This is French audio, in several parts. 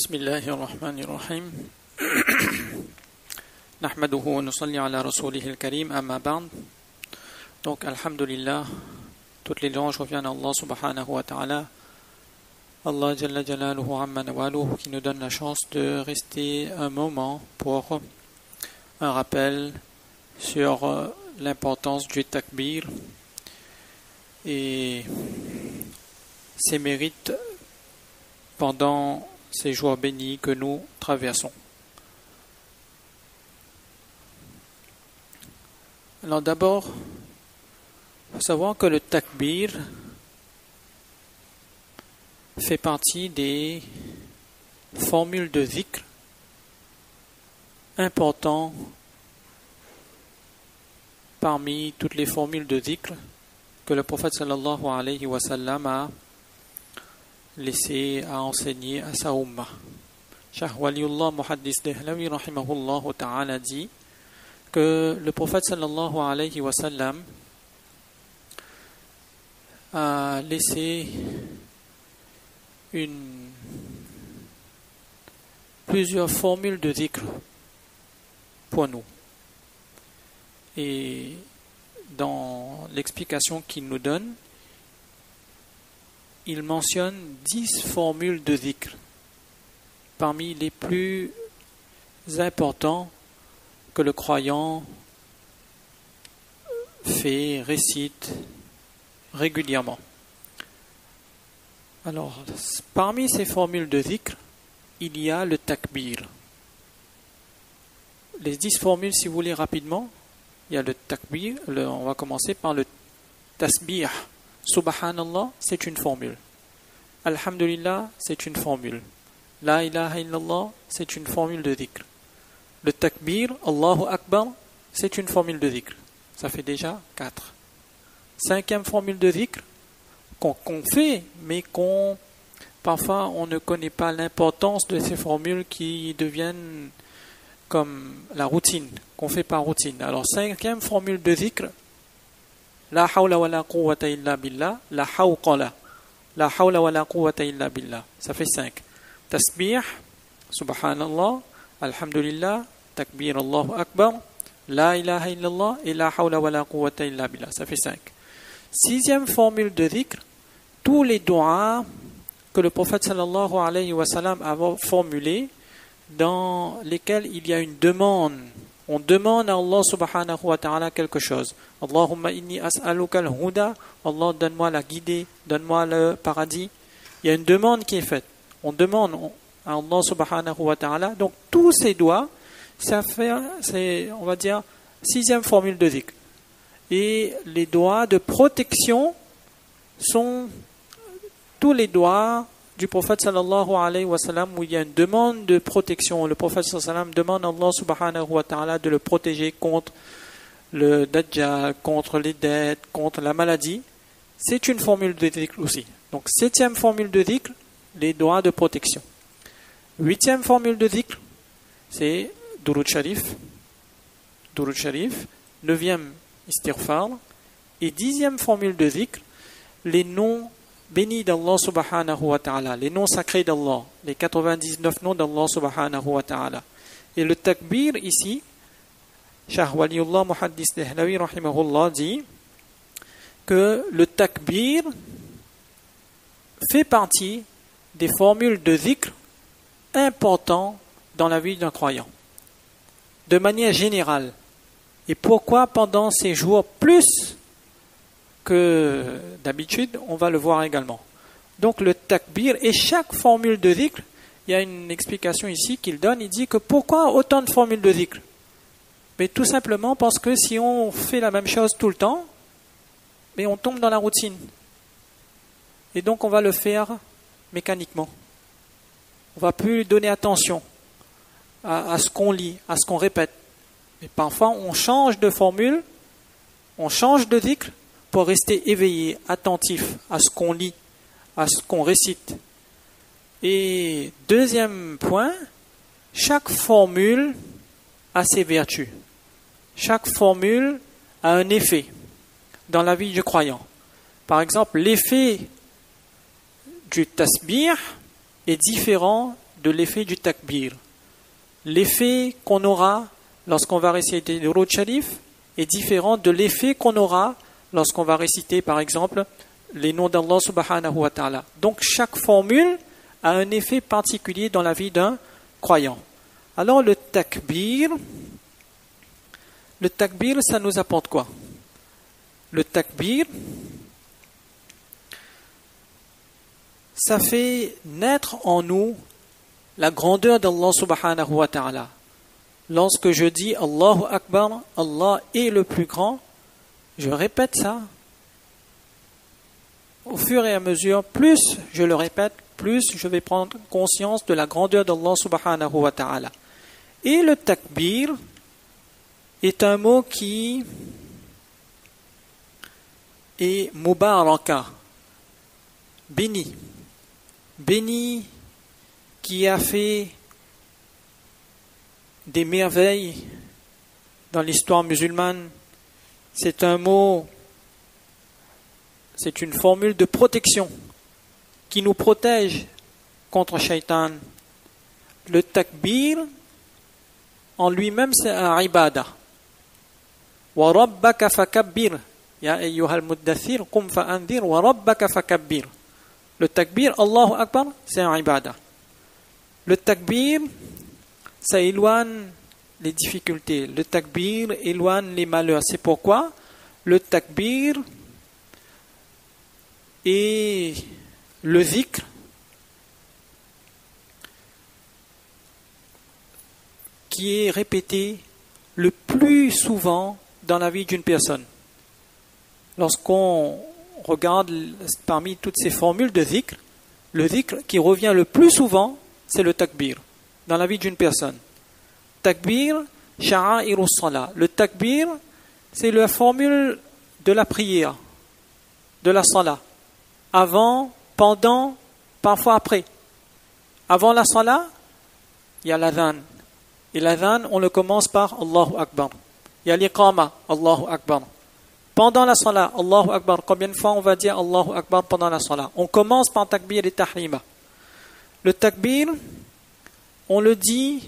بسم الله الرحمن الرحيم نحمده ونصلي على رسوله الكريم أما بعد. Donc alhamdulillah, toutes les louanges reviennent à Allah subhanahu wa ta'ala, Allah jalla jalaluhu amma nawaluhu, qui nous donne la chance de rester un moment pour un rappel sur l'importance du takbir et ses mérites pendant ces jours bénis que nous traversons. Alors d'abord, il faut savoir que le takbir fait partie des formules de dhikr importantes parmi toutes les formules de dhikr que le prophète sallallahu alayhi wa sallam a laissé à enseigner à sa ummah. Cheikh Waliullah Muhaddis Dehlawi rahimahullah ta'ala dit que le prophète sallallahu alayhi wa sallam a laissé plusieurs formules de dhikr pour nous. Et dans l'explication qu'il nous donne, il mentionne 10 formules de dhikr parmi les plus importants que le croyant récite régulièrement. Alors, parmi ces formules de dhikr, il y a le takbir. Les 10 formules, si vous voulez rapidement, il y a le takbir, on va commencer par le tasbih. Subhanallah, c'est une formule. Alhamdulillah, c'est une formule. La ilaha illallah, c'est une formule de dhikr. Le takbir, Allahu Akbar, c'est une formule de dhikr. Ça fait déjà 4. 5e formule de dhikr qu'on fait, mais parfois on ne connaît pas l'importance de ces formules qui deviennent comme la routine, qu'on fait par routine. Alors 5e formule de dhikr, la hawla wa la quwwata illa billah, la hawqala, la hawla wa la quwwata illa billah. Ça fait 5. Tasbih, subhanallah, alhamdulillah, takbir Allahu Akbar, la ilaha illallah et la hawla wa la quwwata illa billah. Ça fait 5. 6e formule de dhikr, tous les doigts que le prophète sallallahu alayhi wa sallam a formulés, dans lesquels il y a une demande. On demande à Allah subhanahu wa ta'ala quelque chose. Allahumma inni as'aluka al-huda. Allah, donne-moi la guidée, donne-moi le paradis. Il y a une demande qui est faite. On demande à Allah subhanahu wa ta'ala. Donc tous ces doigts, c'est, on va dire, 6e formule de dhikr. Et les doigts de protection sont tous les doigts du prophète sallallahu alayhi wa sallam où il y a une demande de protection. Le prophète sallallahu alayhi wa sallam demande à Allah subhanahu wa ta'ala de le protéger contre le dajjal, contre les dettes, contre la maladie. C'est une formule de dhikr aussi. Donc 7e formule de dhikr, les doigts de protection. 8e formule de dhikr, c'est Durud Sharif. Durud Sharif. 9e istighfar. Et 10e formule de dhikr, les noms bénis d'Allah subhanahu wa ta'ala, les noms sacrés d'Allah, les 99 noms d'Allah subhanahu wa ta'ala. Et le takbir ici, Cheikh Waliullah Muhaddis Dehlawi rahimahullah dit que le takbir fait partie des formules de dhikr importantes dans la vie d'un croyant, de manière générale. Et pourquoi pendant ces jours plus que d'habitude, on va le voir également. Donc le takbir et chaque formule de dhikr, il y a une explication ici qu'il donne, il dit que pourquoi autant de formules de dhikr? Mais tout simplement parce que si on fait la même chose tout le temps, mais on tombe dans la routine. Et donc on va le faire mécaniquement. On va plus donner attention à ce qu'on lit, à ce qu'on répète. Et parfois on change de formule, on change de dhikr, pour rester éveillé, attentif à ce qu'on lit, à ce qu'on récite. Et deuxième point, chaque formule a ses vertus. Chaque formule a un effet dans la vie du croyant. Par exemple, l'effet du tasbih est différent de l'effet du takbir. L'effet qu'on aura lorsqu'on va réciter le Durud Sharif est différent de l'effet qu'on aura lorsqu'on va réciter, par exemple, les noms d'Allah subhanahu wa ta'ala. Donc, chaque formule a un effet particulier dans la vie d'un croyant. Alors, le takbir, ça nous apporte quoi? Le takbir, ça fait naître en nous la grandeur d'Allah subhanahu wa ta'ala. Lorsque je dis Allahu Akbar, Allah est le plus grand, je répète ça. Au fur et à mesure, plus je le répète, plus je vais prendre conscience de la grandeur d'Allah subhanahu wa ta'ala. Et le takbir est un mot qui est mubaraka, béni. Béni qui a fait des merveilles dans l'histoire musulmane. C'est un mot, c'est une formule de protection qui nous protège contre Shaitan. Le takbir, en lui-même, c'est un ibadah. Wa rabbaka fakabbir. Ya ayyuhal muddathir, qum fa'andir, wa rabbaka fakabbir. Le takbir, Allahu Akbar, c'est un ibadah. Le takbir, ça éloigne les difficultés. Le takbir éloigne les malheurs. C'est pourquoi le takbir et le zikr qui est répété le plus souvent dans la vie d'une personne. Lorsqu'on regarde parmi toutes ces formules de zikr, le zikr qui revient le plus souvent, c'est le takbir dans la vie d'une personne. Takbir, sha'a'iru salah. Le takbir, c'est la formule de la prière, de la salah. Avant, pendant, parfois après. Avant la salah, il y a l'adhan. Et l'adhan, on le commence par Allahu Akbar. Il y a l'iqama, Allahu Akbar. Pendant la salah, Allahu Akbar. Combien de fois on va dire Allahu Akbar pendant la salah? On commence par takbir et tahrima. Le takbir, on le dit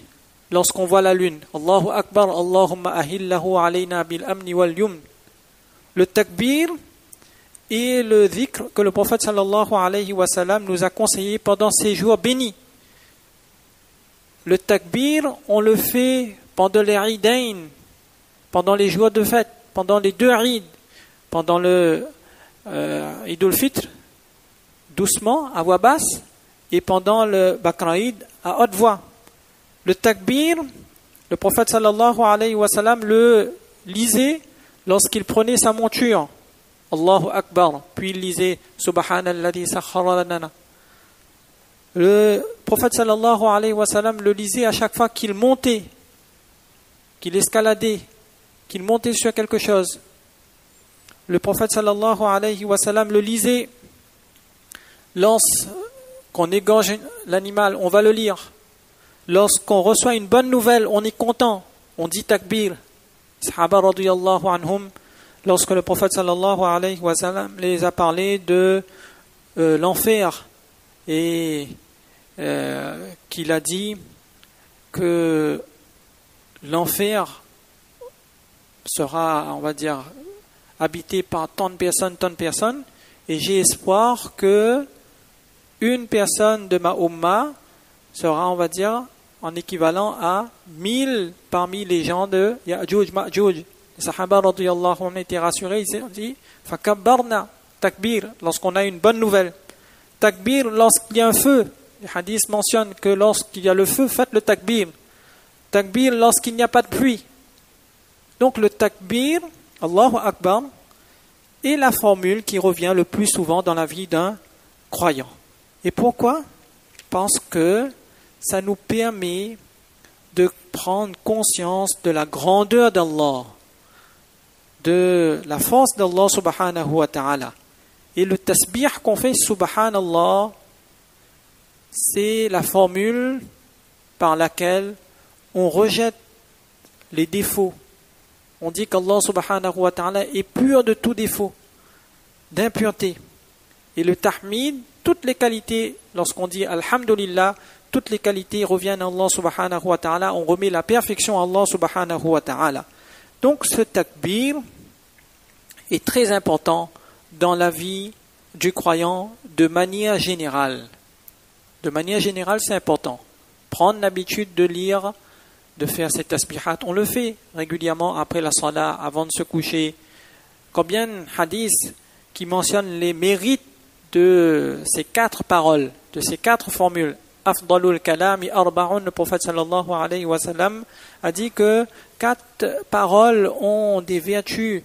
lorsqu'on voit la lune. Allahu Akbar, Allahumma ahillahu alayna bil amni wal yumn. Le takbir est le dhikr que le prophète sallallahu alayhi wa sallam nous a conseillé pendant ces jours bénis. Le takbir, on le fait pendant les Eidain, pendant les jours de fête, pendant les deux Eid, pendant le Eid al-Fitr, doucement, à voix basse, et pendant le Bakr Eid, à haute voix. Le takbir, le prophète sallallahu alayhi wa sallam le lisait lorsqu'il prenait sa monture. Allahu Akbar. Puis il lisait Subhanalladhi sakhkhara lana. Le prophète sallallahu alayhi wa sallam le lisait à chaque fois qu'il montait, qu'il escaladait, qu'il montait sur quelque chose. Le prophète sallallahu alayhi wa sallam le lisait lorsqu'on égorge l'animal, on va le lire. Lorsqu'on reçoit une bonne nouvelle, on est content, on dit takbir. Sahaba radiyallahu anhum, lorsque le prophète sallallahu alayhi wa sallam les a parlé de l'enfer et qu'il a dit que l'enfer sera, on va dire, habité par tant de personnes, et j'ai espoir que une personne de ma umma sera, on va dire, en équivalent à 1000 parmi les gens de Ya'juj Ma'juj. Les Sahaba radiyallahu anhum étaient rassurés, ils ont dit fakabbarna, takbir, lorsqu'on a une bonne nouvelle. Takbir, lorsqu'il y a un feu. Les hadiths mentionnent que lorsqu'il y a le feu, faites le takbir. Takbir, lorsqu'il n'y a pas de pluie. Donc le takbir, Allahu Akbar, est la formule qui revient le plus souvent dans la vie d'un croyant. Et pourquoi? Parce que ça nous permet de prendre conscience de la grandeur d'Allah, de la force d'Allah subhanahu wa ta'ala. Et le tasbih qu'on fait, subhanallah, c'est la formule par laquelle on rejette les défauts. On dit qu'Allah subhanahu wa ta'ala est pur de tout défaut, d'impureté. Et le tahmid, toutes les qualités, lorsqu'on dit alhamdulillah, toutes les qualités reviennent à Allah subhanahu wa ta'ala, on remet la perfection à Allah subhanahu wa ta'ala. Donc ce takbir est très important dans la vie du croyant de manière générale. De manière générale, c'est important. Prendre l'habitude de lire, de faire cette tasbihat. On le fait régulièrement après la salat, avant de se coucher. Combien de hadiths qui mentionnent les mérites de ces 4 paroles, de ces 4 formules. Afdalul kalami arba'un, le prophète sallallahu alayhi wa sallam a dit que 4 paroles ont des vertus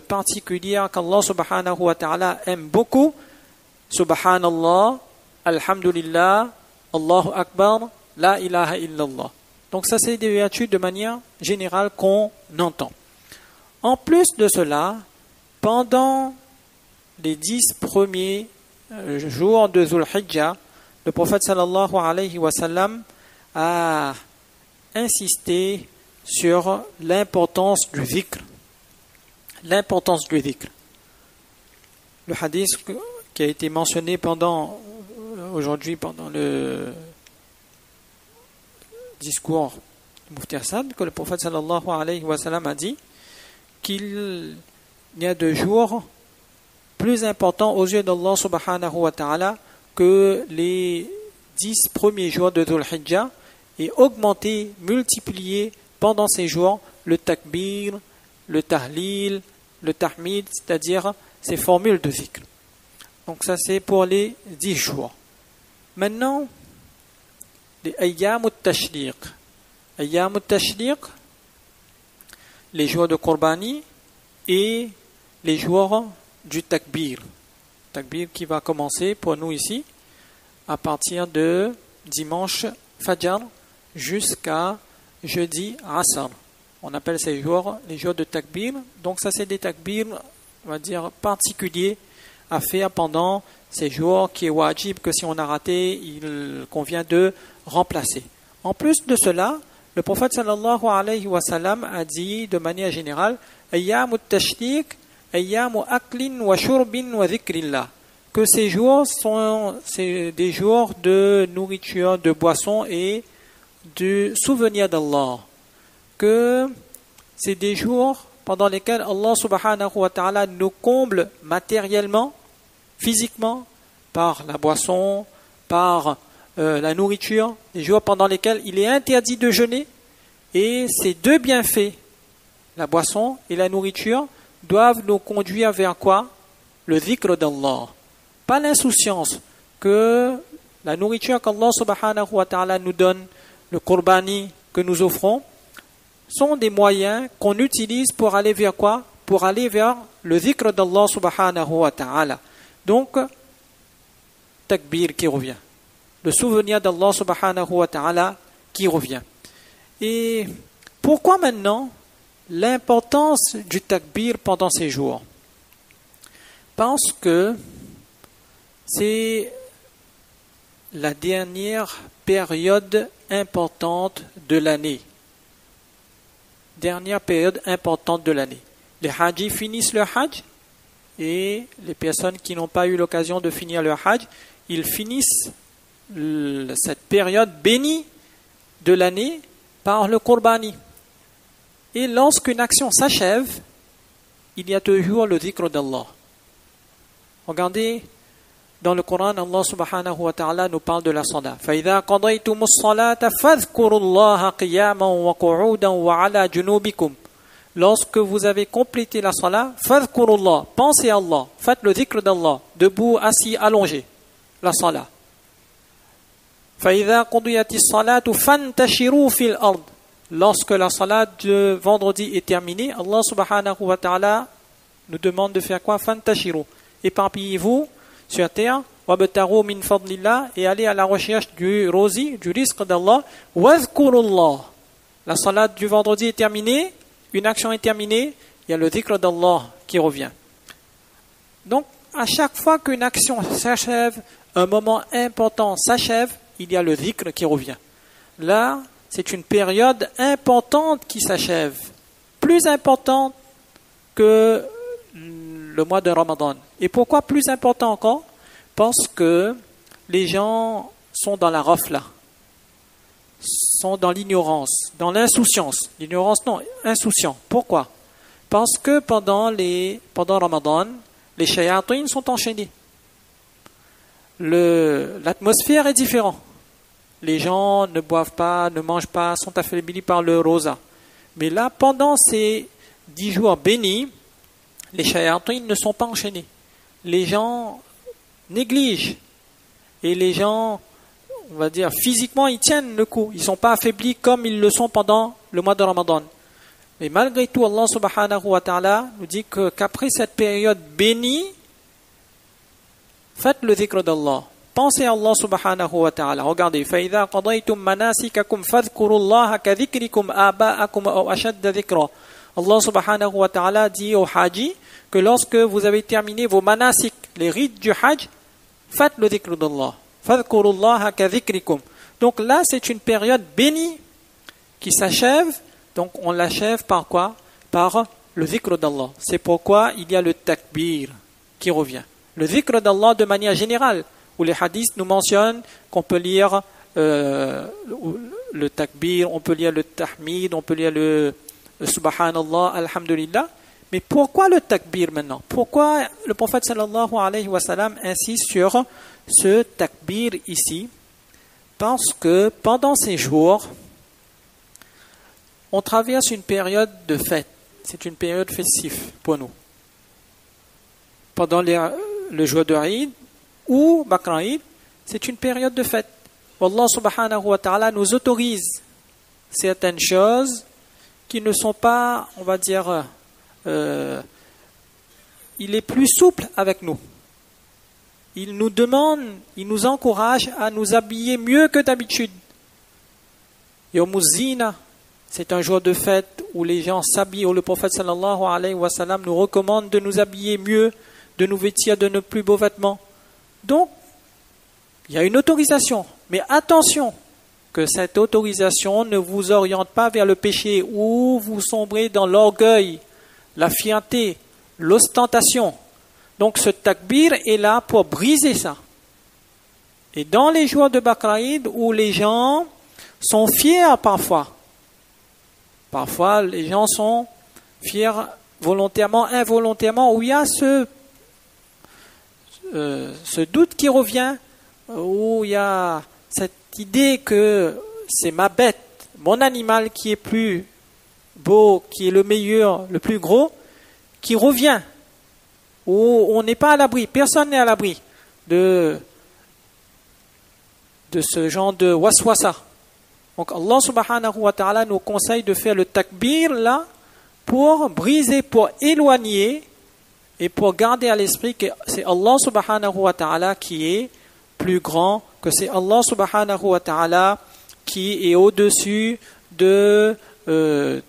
particulières qu'Allah subhanahu wa ta'ala aime beaucoup. Subhanallah, alhamdulillah, Allahu akbar, la ilaha illallah. Donc ça c'est des vertus de manière générale qu'on entend. En plus de cela, pendant les 10 premiers jours de Dhul Hijjah, le prophète sallallahu alayhi wa sallam a insisté sur l'importance du dhikr. L'importance du dhikr. Le hadith qui a été mentionné aujourd'hui pendant le discours du Mufti Hassan, que le prophète sallallahu alayhi wa sallam a dit qu'il y a 2 jours plus importants aux yeux d'Allah subhanahu wa ta'ala que les 10 premiers jours de Dhul Hijjah, et augmenter, multiplier pendant ces jours le takbir, le tahlil, le tahmid, c'est-à-dire ces formules de zikr. Donc ça c'est pour les 10 jours. Maintenant, les ayyam al-tashriq. Ayyam al-tashriq, les jours de Qurbani et les jours du takbir. Takbir qui va commencer pour nous ici à partir de dimanche Fajr jusqu'à jeudi Asr. On appelle ces jours les jours de takbir. Donc ça c'est des takbir, on va dire, particuliers à faire pendant ces jours qui est wajib, que si on a raté, il convient de remplacer. En plus de cela, le prophète sallallahu alayhi wa sallam a dit de manière générale Ayyamut tashriq, ayyamu aklin wa shurbin wa dhikrillah, que ces jours c'est des jours de nourriture, de boisson et de souvenir d'Allah. Que c'est des jours pendant lesquels Allah subhanahu wa ta'ala nous comble matériellement, physiquement, par la boisson, par la nourriture, des jours pendant lesquels il est interdit de jeûner, et ces 2 bienfaits, la boisson et la nourriture, doivent nous conduire vers quoi? Le dhikr d'Allah. Pas l'insouciance que la nourriture qu'Allah subhanahu wa ta'ala nous donne, le qurbani que nous offrons, sont des moyens qu'on utilise pour aller vers quoi? Pour aller vers le dhikr d'Allah subhanahu wa ta'ala. Donc, takbir qui revient. Le souvenir d'Allah subhanahu wa ta'ala qui revient. Et pourquoi maintenant l'importance du takbir pendant ces jours? Parce que c'est la dernière période importante de l'année. Dernière période importante de l'année. Les hajjis finissent leur hajj, et les personnes qui n'ont pas eu l'occasion de finir leur hajj, ils finissent cette période bénie de l'année par le qurbani. Et lorsqu'une action s'achève, il y a toujours le dhikr d'Allah. Regardez, dans le Coran, Allah subhanahu wa ta'ala nous parle de la salat. فَإِذَا قَضَيْتُمُ الصَّلَاةَ فَاذْكُرُوا اللَّهَ قِيَامًا وَقُعُودًا وَعَلَى جُنُوبِكُمْ. Lorsque vous avez complété la salat, فَاذْكُرُوا اللَّهَ, pensez à Allah, faites le dhikr d'Allah, debout, assis, allongé, la salat. فَإِذَا قُضِيَتِ الصَّلَاةُ فَانْتَشِرُوا فِي الْأَرْضِ. Lorsque la salat de vendredi est terminée, Allah subhanahu wa ta'ala nous demande de faire quoi? فَانْتَشِرُوا, éparpillez-vous sur terre, وَابْتَغُوا مِنْ فَضْلِ اللَّهِ, et allez à la recherche du rosi, du risque d'Allah. وَاذْكُرُوا اللَّهِ. La salat du vendredi est terminée, une action est terminée, il y a le dhikr d'Allah qui revient. Donc, à chaque fois qu'une action s'achève, un moment important s'achève, il y a le dhikr qui revient. Là, c'est une période importante qui s'achève, plus importante que le mois de Ramadan. Et pourquoi plus important encore? Parce que les gens sont dans la rafla, sont dans l'ignorance, dans l'insouciance. L'ignorance, non, insouciant. Pourquoi? Parce que pendant Ramadan, les shayatines sont enchaînés. L'atmosphère est différente. Les gens ne boivent pas, ne mangent pas, sont affaiblis par le rosa. Mais là, pendant ces 10 jours bénis, les shayatines ne sont pas enchaînés. Les gens négligent. Et les gens, on va dire, physiquement, ils tiennent le coup. Ils ne sont pas affaiblis comme ils le sont pendant le mois de Ramadan. Mais malgré tout, Allah subhanahu wa ta'ala nous dit qu'après cette période bénie, faites le dhikr d'Allah. Pensez à Allah subhanahu wa ta'ala. Regardez. فَإِذَا قَضَيْتُم مَنَاسِكَكُمْ فَاذْكُرُوا اللَّهَ كَذِكْرِكُمْ آبَاءَكُمْ أَوْ أَشَدَّ ذِكْرًا. Allah subhanahu wa ta'ala dit au haji que lorsque vous avez terminé vos manasik, les rites du hajj, faites le dhikr d'Allah. فَاذْكُرُوا اللَّهَ كَذِكْرِكُمْ. Donc là, c'est une période bénie qui s'achève. Donc on l'achève par quoi? Par le dhikr d'Allah. C'est pourquoi il y a le takbir qui revient. Le dhikr d'Allah de manière générale, où les hadiths nous mentionnent qu'on peut lire le takbir, on peut lire le tahmid, on peut lire le subhanallah, alhamdulillah. Mais pourquoi le takbir maintenant? Pourquoi le prophète sallallahu alayhi wa sallam insiste sur ce takbir ici? Parce que pendant ces jours, on traverse une période de fête. C'est une période festive pour nous. Pendant le jour de Eid ou Bakr Eid, c'est une période de fête. Allah subhanahu wa ta'ala nous autorise certaines choses qui ne sont pas, on va dire, il est plus souple avec nous. Il nous demande, il nous encourage à nous habiller mieux que d'habitude. Yawm Zina, c'est un jour de fête où les gens s'habillent, où le prophète sallallahu alayhi wa sallam nous recommande de nous habiller mieux, de nous vêtir de nos plus beaux vêtements. Donc, il y a une autorisation. Mais attention, que cette autorisation ne vous oriente pas vers le péché ou vous sombrez dans l'orgueil, la fierté, l'ostentation. Donc ce takbir est là pour briser ça. Et dans les jours de Bakr Eid où les gens sont fiers parfois les gens sont fiers volontairement, involontairement, où il y a ce doute qui revient, où il y a cette idée que c'est ma bête, mon animal qui est plus beau, qui est le meilleur, le plus gros, qui revient, où on n'est pas à l'abri, personne n'est à l'abri de ce genre de waswasa. Donc Allah subhanahu wa ta'ala nous conseille de faire le takbir là pour briser, pour éloigner et pour garder à l'esprit que c'est Allah subhanahu wa ta'ala qui est plus grand, que c'est Allah subhanahu wa ta'ala qui est au-dessus de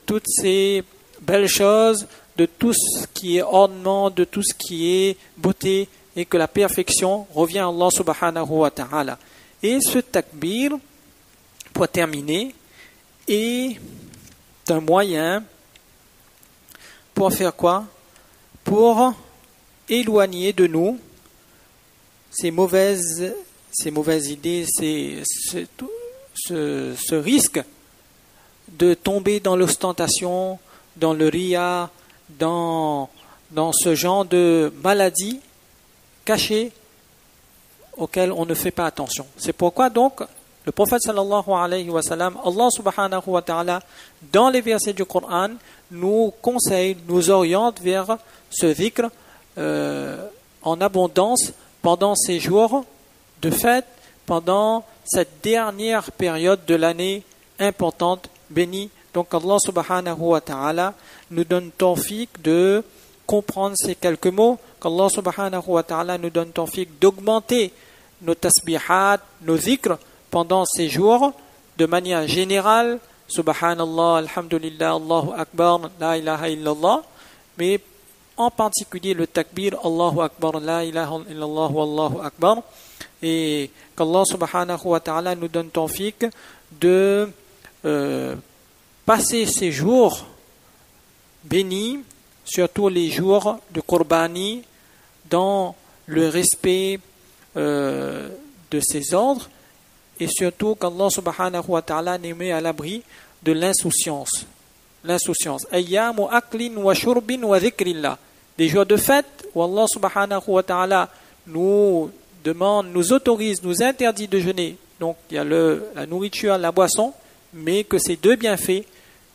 toutes ces belles choses, de tout ce qui est ornement, de tout ce qui est beauté, et que la perfection revient à Allah subhanahu wa ta'ala. Et ce takbir, pour terminer, est un moyen pour faire quoi? Pour éloigner de nous ces mauvaises idées, ce risque de tomber dans l'ostentation, dans le riya, dans ce genre de maladie cachée auquel on ne fait pas attention. C'est pourquoi donc le prophète sallallahu alayhi wa sallam, Allah subhanahu wa ta'ala, dans les versets du Coran, nous conseille, nous oriente vers ce dhikr en abondance pendant ces jours de fête, pendant cette dernière période de l'année importante, bénie. Donc Allah subhanahu wa ta'ala nous donne tawfiq de comprendre ces quelques mots, qu'Allah subhanahu wa ta'ala nous donne tawfiq d'augmenter nos tasbihat, nos dhikrs pendant ces jours de manière générale, subhanallah, alhamdulillah, Allahu akbar, la ilaha illallah, mais en particulier le takbir, Allahu akbar, la ilaha illallah, Allahu akbar, et qu'Allah subhanahu wa ta'ala nous donne tawfiq de passer ces jours bénis, surtout les jours de Qurbani, dans le respect de ses ordres et surtout qu'Allah subhanahu wa ta'ala nous met à l'abri de l'insouciance. L'insouciance. Ayyamu aklin wa shurbin wa dhikrillah. Des jours de fête où Allah subhanahu wa ta'ala nous demande, nous autorise, nous interdit de jeûner. Donc il y a la nourriture, la boisson, mais que ces deux bienfaits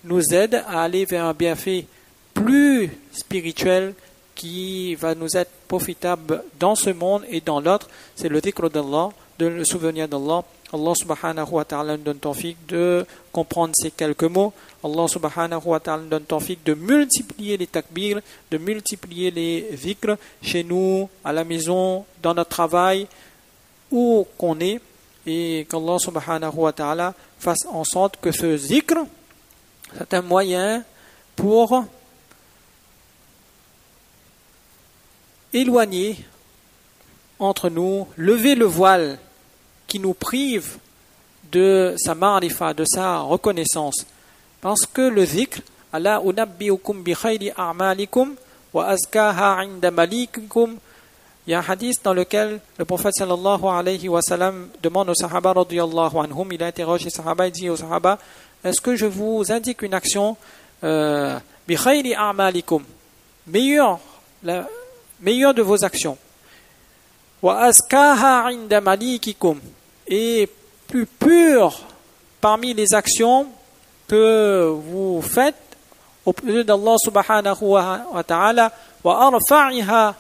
nous aident à aller vers un bienfait plus spirituel qui va nous être profitable dans ce monde et dans l'autre. C'est le dhikr d'Allah, le souvenir d'Allah. Allah subhanahu wa ta'ala nous donne tawfiq de comprendre ces quelques mots. Allah subhanahu wa ta'ala nous donne tawfiq de multiplier les takbir, de multiplier les dhikr chez nous, à la maison, dans notre travail, où qu'on est, et qu'Allah subhanahu wa ta'ala fasse en sorte que ce dhikr, c'est un moyen pour éloigner entre nous, lever le voile qui nous prive de sa ma'rifa, de sa reconnaissance. Parce que le dhikr, Ala unabbiukum bi khayri a'malikum wa azkaha 'inda malikikum. Il y a un hadith dans lequel le prophète sallallahu alayhi wa sallam demande aux sahaba radiyallahu anhum, il interroge les sahaba, il dit aux sahaba, est-ce que je vous indique une action bi khayri a'malikum, meilleure de vos actions, wa azkaha 'inda malikikum, et plus pure parmi les actions que vous faites auprès d'Allah subhanahu wa ta'ala, wa arfa'iha,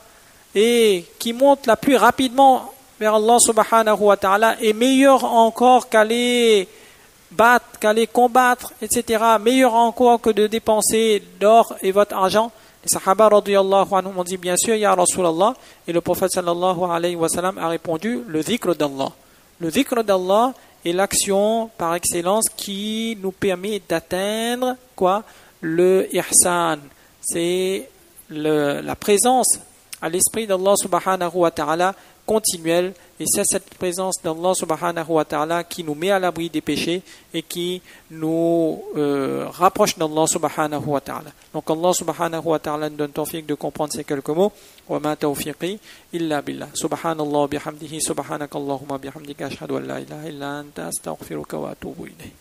et qui monte la plus rapidement vers Allah subhanahu wa ta'ala, et meilleur encore qu'aller battre, qu'aller combattre, etc. Meilleur encore que de dépenser l'or et votre argent. Les sahaba radiyallahu anhum ont dit bien sûr ya Rasulallah, et le prophète sallallahu alayhi wa sallam a répondu le dhikr d'Allah. Le dhikr d'Allah est l'action par excellence qui nous permet d'atteindre quoi? Le ihsan. C'est la présence à l'esprit d'Allah subhanahu wa ta'ala continuelle, et c'est cette présence d'Allah subhanahu wa ta'ala qui nous met à l'abri des péchés et qui nous rapproche d'Allah subhanahu wa ta'ala. Donc Allah subhanahu wa ta'ala nous donne tawfiq de comprendre ces quelques mots. Wa ma tawfiqi illa billah. Subhanallah bihamdihi, subhanakallahumma bihamdika, ashhadu an la ilaha illa anta, astaghfiruka wa atubu ilayk.